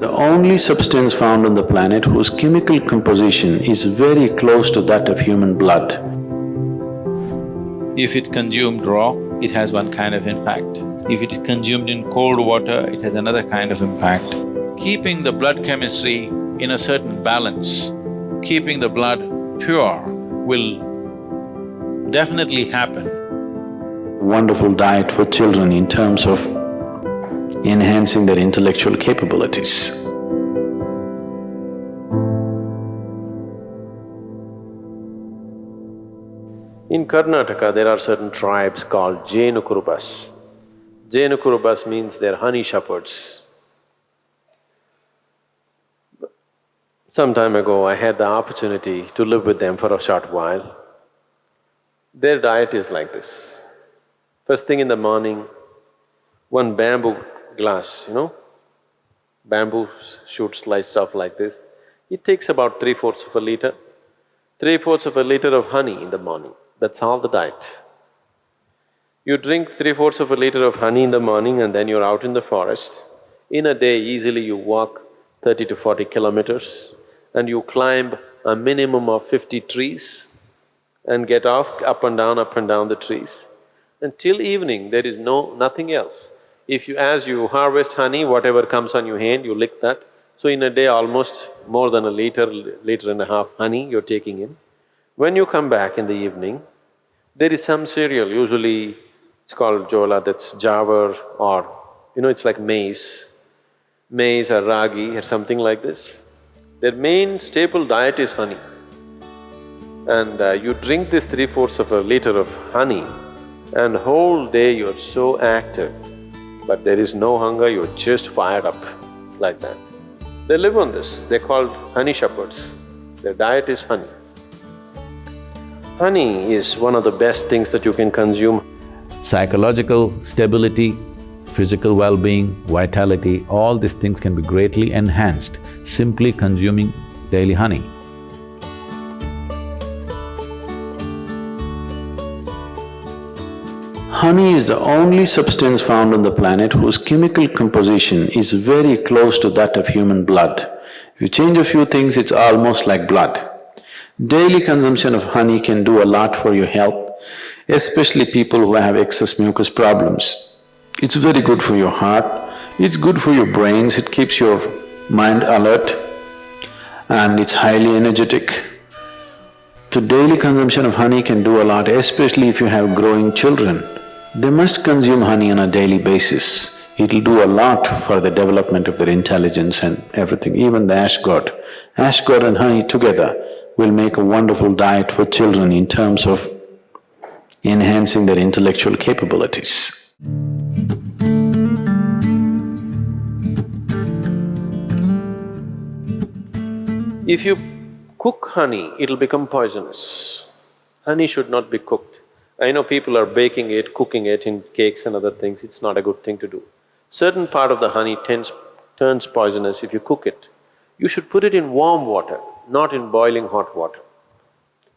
The only substance found on the planet whose chemical composition is very close to that of human blood. If it consumed raw, it has one kind of impact. If it is consumed in cold water, it has another kind of impact. Keeping the blood chemistry in a certain balance, keeping the blood pure will definitely happen. Wonderful diet for children in terms of enhancing their intellectual capabilities. In Karnataka, there are certain tribes called Jainakurubas. Jainakurubas means they're honey shepherds. Some time ago, I had the opportunity to live with them for a short while. Their diet is like this. First thing in the morning, one bamboo glass, bamboo shoot sliced off like this. It takes about 3/4 of a liter. 3/4 of a liter of honey in the morning, that's all the diet. You drink 3/4 of a liter of honey in the morning and then you're out in the forest. In a day, easily you walk 30 to 40 kilometers and you climb a minimum of 50 trees and get off up and down the trees. Until evening, there is nothing else. As you harvest honey, whatever comes on your hand, you lick that. So in a day, almost more than a liter and a half honey you're taking in. When you come back in the evening, there is some cereal, usually it's called jola, that's jawar or it's like maize or ragi or something like this. Their main staple diet is honey. And you drink this 3/4 of a liter of honey and whole day you're so active, but there is no hunger, you're just fired up like that. They live on this, they're called honey shepherds. Their diet is honey. Honey is one of the best things that you can consume. Psychological stability, physical well-being, vitality, all these things can be greatly enhanced simply consuming daily honey. Honey is the only substance found on the planet whose chemical composition is very close to that of human blood. If you change a few things, it's almost like blood. Daily consumption of honey can do a lot for your health, especially people who have excess mucus problems. It's very good for your heart, it's good for your brains, it keeps your mind alert and it's highly energetic. So daily consumption of honey can do a lot, especially if you have growing children. They must consume honey on a daily basis. It'll do a lot for the development of their intelligence and everything, even the ash god. Ash god and honey together will make a wonderful diet for children in terms of enhancing their intellectual capabilities. If you cook honey, it'll become poisonous. Honey should not be cooked. I know people are baking it, cooking it in cakes and other things, it's not a good thing to do. Certain part of the honey turns poisonous if you cook it. You should put it in warm water, not in boiling hot water.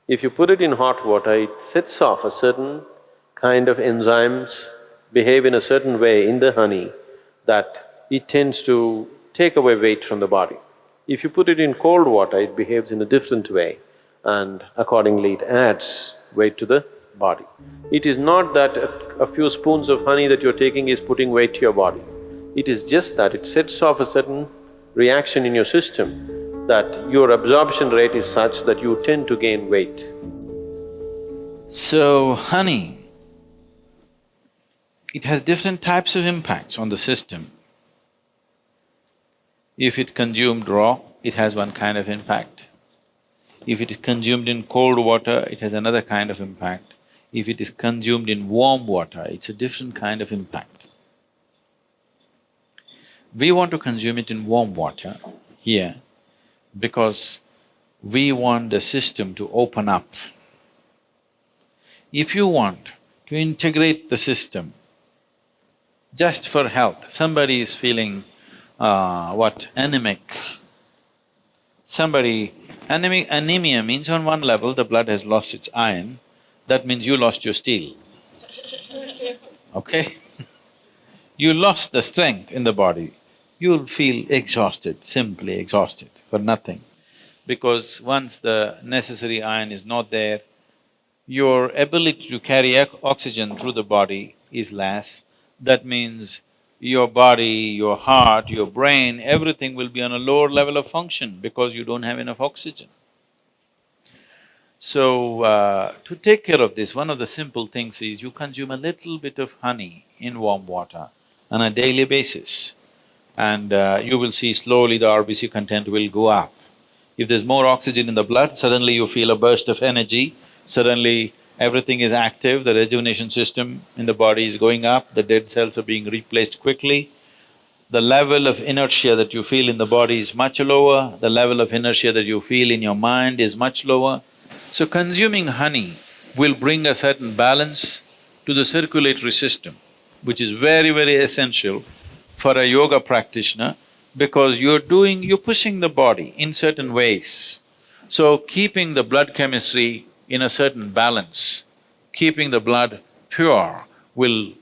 If you put it in hot water, it sets off a certain kind of enzymes, behave in a certain way in the honey that it tends to take away weight from the body. If you put it in cold water, it behaves in a different way and accordingly it adds weight to the body. It is not that a few spoons of honey that you're taking is putting weight to your body. It is just that it sets off a certain reaction in your system that your absorption rate is such that you tend to gain weight. So, honey, it has different types of impacts on the system. If it consumed raw, it has one kind of impact. If it is consumed in cold water, it has another kind of impact. If it is consumed in warm water, it's a different kind of impact. We want to consume it in warm water here because we want the system to open up. If you want to integrate the system just for health, somebody is feeling anemic. Anemia means on one level the blood has lost its iron, that means you lost your steel, okay? You lost the strength in the body. you'll feel exhausted, simply exhausted for nothing. Because once the necessary iron is not there, your ability to carry oxygen through the body is less. That means your body, your heart, your brain, everything will be on a lower level of function because you don't have enough oxygen. So, to take care of this, one of the simple things is you consume a little bit of honey in warm water on a daily basis, and you will see slowly the RBC content will go up. If there's more oxygen in the blood, suddenly you feel a burst of energy, suddenly everything is active, the rejuvenation system in the body is going up, the dead cells are being replaced quickly. The level of inertia that you feel in the body is much lower, the level of inertia that you feel in your mind is much lower. So consuming honey will bring a certain balance to the circulatory system, which is very, very essential for a yoga practitioner because you're pushing the body in certain ways. So keeping the blood chemistry in a certain balance, keeping the blood pure will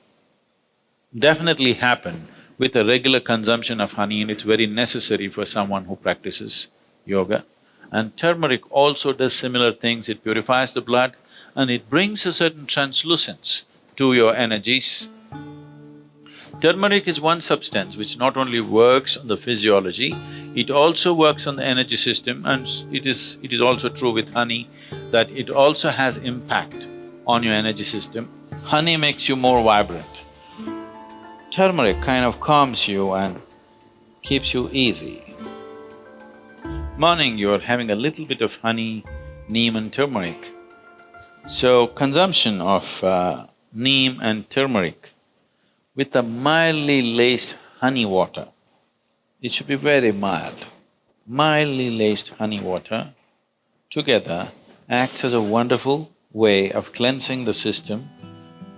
definitely happen with a regular consumption of honey, and it's very necessary for someone who practices yoga. And turmeric also does similar things, it purifies the blood and it brings a certain translucence to your energies. Turmeric is one substance which not only works on the physiology, it also works on the energy system, and it is also true with honey that it also has impact on your energy system. Honey makes you more vibrant. Turmeric kind of calms you and keeps you easy. Morning, you're having a little bit of honey, neem and turmeric. So, consumption of neem and turmeric with a mildly laced honey water, it should be very mild. Mildly laced honey water together acts as a wonderful way of cleansing the system,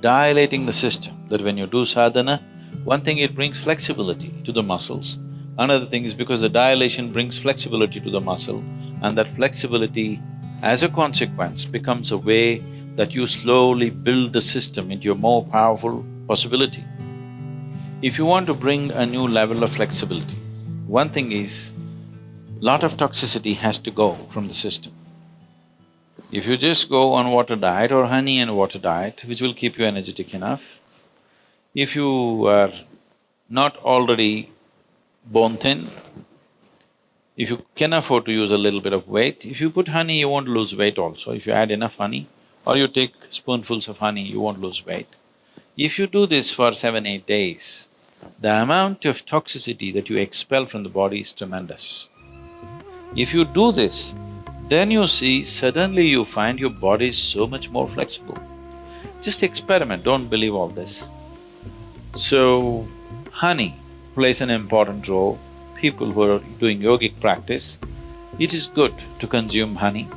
dilating the system, that when you do sadhana, one thing, it brings flexibility to the muscles. Another thing is because the dilation brings flexibility to the muscle, and that flexibility, as a consequence, becomes a way that you slowly build the system into a more powerful possibility. If you want to bring a new level of flexibility, one thing is, lot of toxicity has to go from the system. If you just go on water diet or honey and water diet, which will keep you energetic enough, if you are not already bone thin, if you can afford to use a little bit of weight, if you put honey, you won't lose weight also. If you add enough honey or you take spoonfuls of honey, you won't lose weight. If you do this for 7-8 days, the amount of toxicity that you expel from the body is tremendous. If you do this, then you see suddenly you find your body is so much more flexible. Just experiment, don't believe all this. So, honey plays an important role. People who are doing yogic practice, it is good to consume honey.